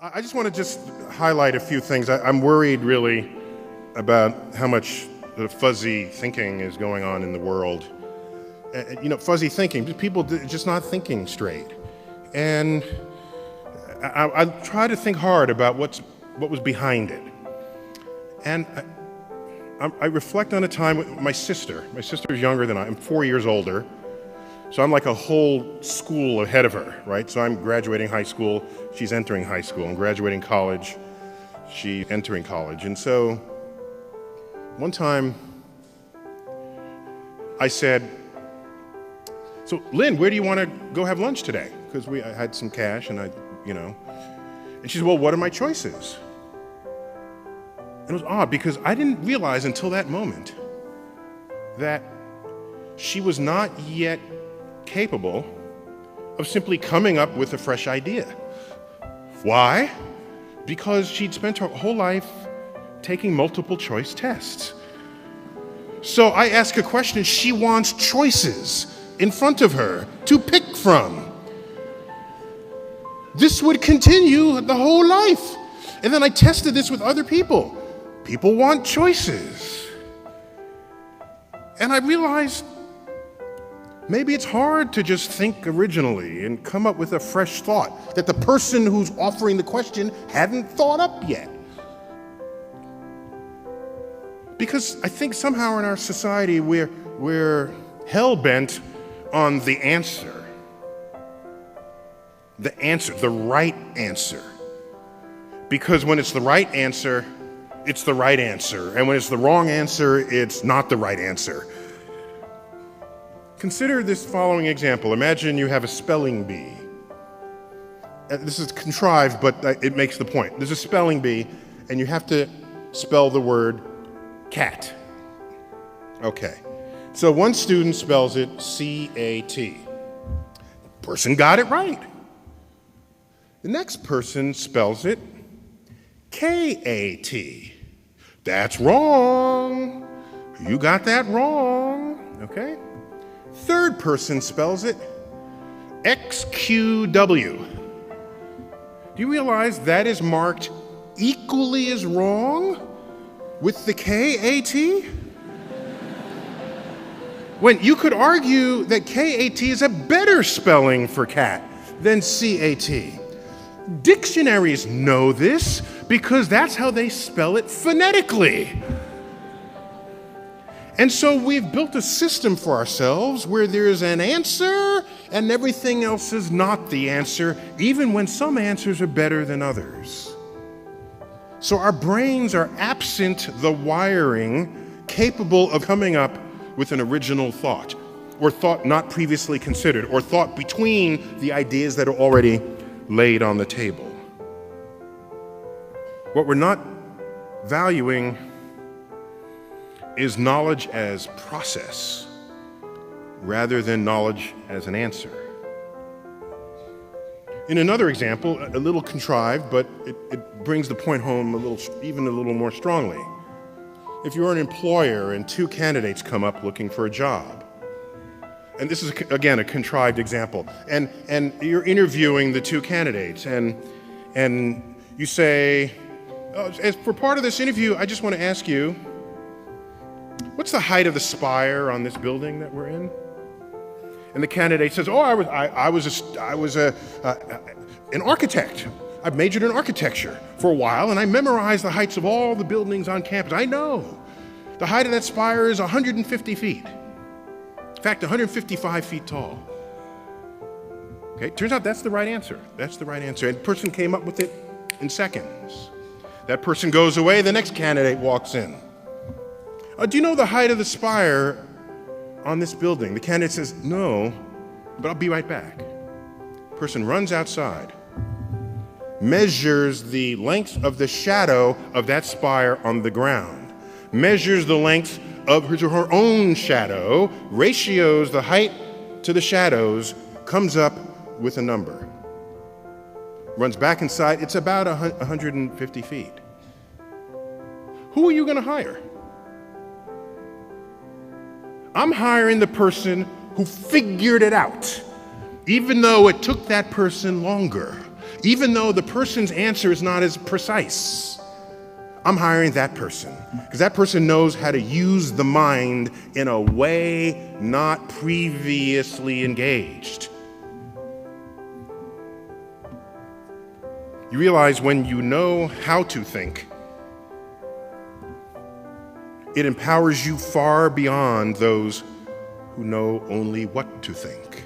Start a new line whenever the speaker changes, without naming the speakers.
I just want to highlight a few things. I'm worried really about how much fuzzy thinking is going on in the world. Fuzzy thinking, people just not thinking straight. And I try to think hard about what was behind it. And I reflect on a time with my sister. My sister is younger than I am, 4 years older. So I'm like a whole school ahead of her, right? So I'm graduating high school, she's entering high school. I'm graduating college, she's entering college. And so one time I said, "So Lynn, where do you want to go have lunch today?" Because I had some cash and and she said, "Well, what are my choices?" And it was odd because I didn't realize until that moment that she was not yet capable of simply coming up with a fresh idea. Why? Because she'd spent her whole life taking multiple choice tests. So I ask a question, she wants choices in front of her to pick from. This would continue the whole life. And then I tested this with other people. People want choices. And I realized maybe it's hard to just think originally and come up with a fresh thought that the person who's offering the question hadn't thought up yet. Because I think somehow in our society we're hell-bent on the answer. The right answer. Because when it's the right answer, it's the right answer. And when it's the wrong answer, it's not the right answer. Consider this following example. Imagine you have a spelling bee. This is contrived, but it makes the point. There's a spelling bee, and you have to spell the word cat. Okay. So one student spells it C-A-T. Person got it right. The next person spells it K-A-T. That's wrong. You got that wrong. Okay? Third person spells it X-Q-W. Do you realize that is marked equally as wrong with the K-A-T? When you could argue that K-A-T is a better spelling for cat than C-A-T. Dictionaries know this because that's how they spell it phonetically. And so we've built a system for ourselves where there's an answer and everything else is not the answer, even when some answers are better than others. So our brains are absent the wiring capable of coming up with an original thought, or thought not previously considered, or thought between the ideas that are already laid on the table. What we're not valuing is knowledge as process rather than knowledge as an answer. In another example, a little contrived, but it brings the point home even a little more strongly. If you're an employer and two candidates come up looking for a job, and this is, again, a contrived example, and you're interviewing the two candidates, and you say, as for part of this interview, I just want to ask you, what's the height of the spire on this building that we're in? And the candidate says, "Oh, I was an architect. I've majored in architecture for a while, and I memorized the heights of all the buildings on campus. I know the height of that spire is 150 feet. In fact, 155 feet tall." Okay, turns out that's the right answer. That's the right answer. And the person came up with it in seconds. That person goes away. The next candidate walks in. "Do you know the height of the spire on this building?" The candidate says, "No, but I'll be right back." Person runs outside, measures the length of the shadow of that spire on the ground, measures the length of her own shadow, ratios the height to the shadows, comes up with a number. Runs back inside. It's about 150 feet. Who are you going to hire? I'm hiring the person who figured it out, even though it took that person longer, even though the person's answer is not as precise. I'm hiring that person because that person knows how to use the mind in a way not previously engaged. You realize when you know how to think, it empowers you far beyond those who know only what to think.